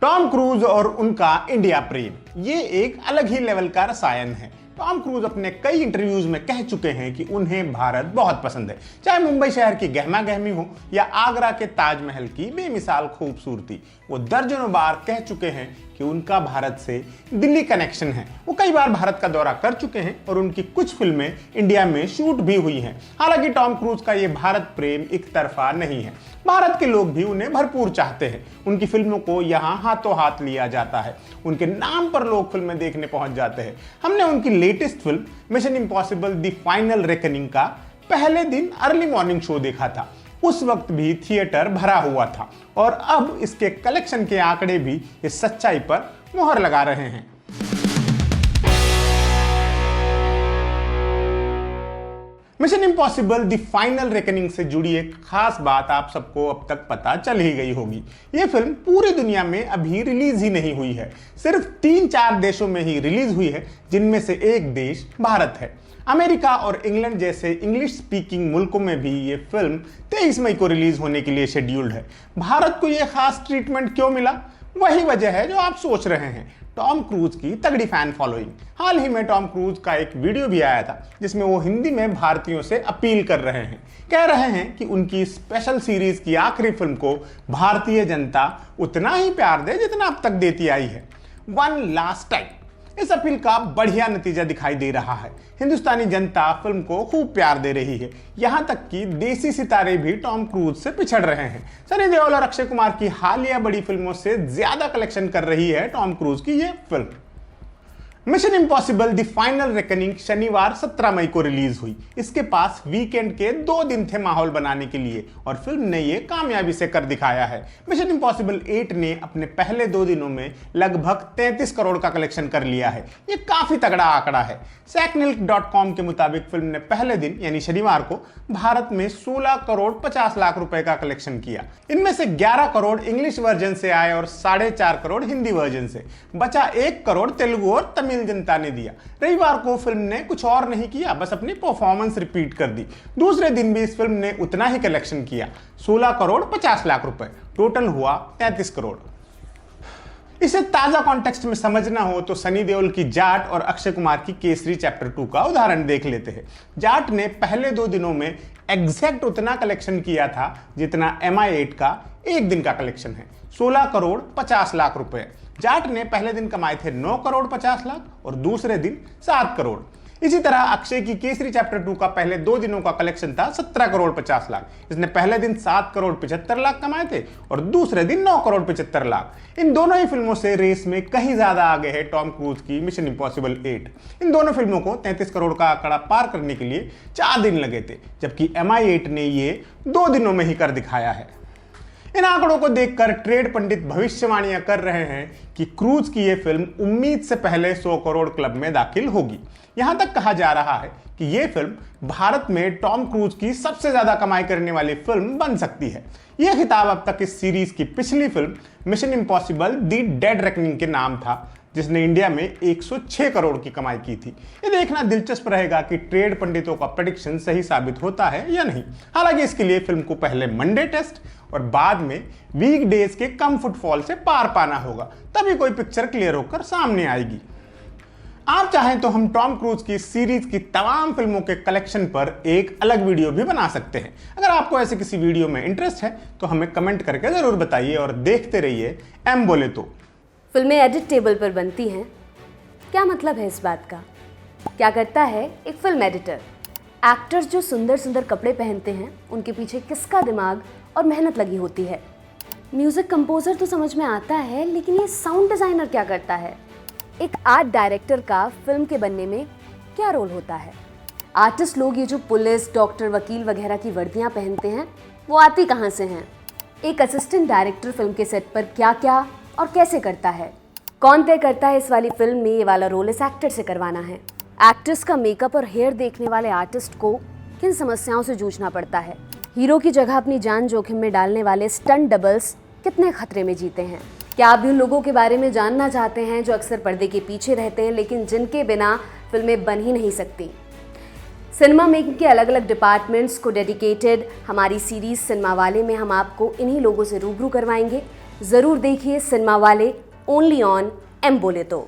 Tom cruise और उनका India प्रेम ये एक अलग ही लेवल का रसायन है। टॉम क्रूज अपने कई इंटरव्यूज में कह चुके हैं कि उन्हें भारत बहुत पसंद है, चाहे मुंबई शहर की गहमा गहमी हो या आगरा के ताजमहल की बेमिसाल खूबसूरती। वो दर्जनों बार कह चुके हैं कि उनका भारत से दिल्ली कनेक्शन है। वो कई बार भारत का दौरा कर चुके हैं और उनकी कुछ फिल्में इंडिया में शूट भी हुई हैं। हालांकि टॉम क्रूज का ये भारत प्रेम एक तरफा नहीं है। भारत के लोग भी उन्हें भरपूर चाहते हैं। उनकी फिल्मों को यहाँ हाथों हाथ लिया जाता है। उनके नाम पर लोग फिल्में देखने पहुंच जाते हैं। हमने उनकी latest film mission impossible the final reckoning का पहले दिन अर्ली मॉर्निंग शो देखा था। उस वक्त भी थिएटर भरा हुआ था और अब इसके कलेक्शन के आंकड़े भी इस सच्चाई पर मुहर लगा रहे हैं। Mission impossible the final reckoning से जुड़ी एक खास बात आप सबको अब तक पता चल ही गई होगी। यह फिल्म पूरी दुनिया में अभी रिलीज ही नहीं हुई है। सिर्फ 3-4 देशों में ही रिलीज हुई है, जिनमें से एक देश भारत है। अमेरिका और इंग्लैंड जैसे इंग्लिश स्पीकिंग मुल्कों में भी ये फिल्म 23 मई को रिलीज होने के लिए शेड्यूल्ड है। भारत को यह खास ट्रीटमेंट क्यों मिला? वही वजह है जो आप सोच रहे हैं, टॉम क्रूज की तगड़ी फैन फॉलोइंग। हाल ही में टॉम क्रूज का एक वीडियो भी आया था जिसमें वो हिंदी में भारतीयों से अपील कर रहे हैं। कह रहे हैं कि उनकी स्पेशल सीरीज की आखिरी फिल्म को भारतीय जनता उतना ही प्यार दे जितना अब तक देती आई है। One last time. इस अपील का बढ़िया नतीजा दिखाई दे रहा है। हिंदुस्तानी जनता फिल्म को खूब प्यार दे रही है। यहां तक कि देसी सितारे भी टॉम क्रूज से पिछड़ रहे हैं। सनी देओल और अक्षय कुमार की हालिया बड़ी फिल्मों से ज्यादा कलेक्शन कर रही है टॉम क्रूज की यह film. Mission impossible the final reckoning शनिवार 17 मई को रिलीज हुई। इसके पास वीकेंड के 2 दिन थे माहौल बनाने के लिए और फिल्म ने ये कामयाबी से कर दिखाया है। मिशन इम्पॉसिबल 8 ने अपने पहले 2 दिनों में लगभग 33 करोड़ का कलेक्शन कर लिया है। ये काफी तगड़ा आंकड़ा है। SackNilk.com के मुताबिक फिल्म ने पहले दिन यानी शनिवार को भारत में 16 करोड़ 50 लाख रुपए का कलेक्शन किया। इनमें से 11 करोड़ इंग्लिश वर्जन से आए और 4.5 करोड़ हिंदी वर्जन से। बचा 1 करोड़ तेलुगु और तमिल जनता ने दिया। रविवार को फिल्म ने कुछ और नहीं किया, बस अपनी परफॉर्मेंस रिपीट कर दी। दूसरे दिन भी इस फिल्म ने उतना ही कलेक्शन किया, 16 करोड़ 50 लाख रुपए। टोटल हुआ 33 करोड़। इसे ताजा कॉन्टेक्स्ट में समझना हो तो सनी देओल की जाट और अक्षय कुमार की केसरी चैप्टर 2 का उदाहरण देख लेते हैं। जाट ने पहले 2 दिनों में एग्जैक्ट उतना कलेक्शन किया था जितना MI8 का एक दिन का कलेक्शन है, 16 करोड़ 50 लाख रुपए। जाट ने पहले दिन कमाए थे 9 करोड़ 50 लाख और दूसरे दिन 7 करोड़। इसी तरह अक्षय की केसरी चैप्टर 2 का पहले 2 दिनों का कलेक्शन था 17 करोड़ 50 लाख। इसने पहले दिन 7 करोड़ 75 लाख कमाए थे और दूसरे दिन 9 करोड़ 75 लाख। इन दोनों ही फिल्मों से रेस में कहीं ज्यादा आगे है टॉम क्रूज की मिशन इम्पॉसिबल 8। इन दोनों फिल्मों को 33 करोड़ का आंकड़ा पार करने के लिए 4 दिन लगे थे, जबकि MI8 ने ये 2 दिनों में ही कर दिखाया है। इन आंकड़ों को देखकर ट्रेड पंडित भविष्यवाणियां कर रहे हैं कि क्रूज की यह फिल्म उम्मीद से पहले 100 करोड़ क्लब में दाखिल होगी। यहां तक कहा जा रहा है कि यह फिल्म भारत में टॉम क्रूज की सबसे ज्यादा कमाई करने वाली फिल्म बन सकती है। यह खिताब अब तक इस सीरीज की पिछली film mission impossible the dead reckoning के नाम था, जिसने इंडिया में 106 करोड़ की कमाई की थी। ये देखना दिलचस्प रहेगा कि ट्रेड पंडितों का प्रेडिक्शन सही साबित होता है या नहीं। हालांकि इसके लिए फिल्म को पहले मंडे टेस्ट और बाद में वीक डेज के कम फुटफॉल से पार पाना होगा, तभी कोई पिक्चर क्लियर होकर सामने आएगी। आप चाहें तो हम टॉम क्रूज की सीरीज की तमाम फिल्मों के कलेक्शन पर एक अलग वीडियो भी बना सकते हैं। अगर आपको ऐसे किसी वीडियो में इंटरेस्ट है तो हमें कमेंट करके जरूर बताइए और देखते रहिए एम बोले तो। फिल्में एडिट टेबल पर बनती हैं, क्या मतलब है इस बात का? क्या करता है एक फिल्म एडिटर? एक्टर्स जो सुंदर सुंदर कपड़े पहनते हैं, उनके पीछे किसका दिमाग और मेहनत लगी होती है? म्यूजिक कंपोजर तो समझ में आता है, लेकिन ये साउंड डिजाइनर क्या करता है? एक आर्ट डायरेक्टर का फिल्म के बनने में क्या रोल होता है? आर्टिस्ट लोग ये जो पुलिस, डॉक्टर, वकील वगैरह की वर्दियां पहनते हैं, वो आती कहाँ से हैं? एक असिस्टेंट डायरेक्टर फिल्म के सेट पर क्या क्या और कैसे करता है? कौन तय करता है इस वाली फिल्म में ये वाला रोल इस एक्टर से करवाना है? एक्ट्रेस का मेकअप और हेयर देखने वाले आर्टिस्ट को किन समस्याओं से जूझना पड़ता है? हीरो की जगह अपनी जान जोखिम में डालने वाले स्टंट डबल्स कितने खतरे में जीते हैं? क्या आप भी उन लोगों के बारे में जानना चाहते हैं जो अक्सर पर्दे के पीछे रहते हैं लेकिन जिनके बिना फिल्में बन ही नहीं सकती? सिनेमा मेकिंग के अलग अलग डिपार्टमेंट्स को डेडिकेटेड हमारी सीरीज सिनेमा वाले में हम आपको इन्हीं लोगों से रूबरू करवाएंगे जरूर देखिए सिनेमा वाले, ओनली ऑन एम बोले तो।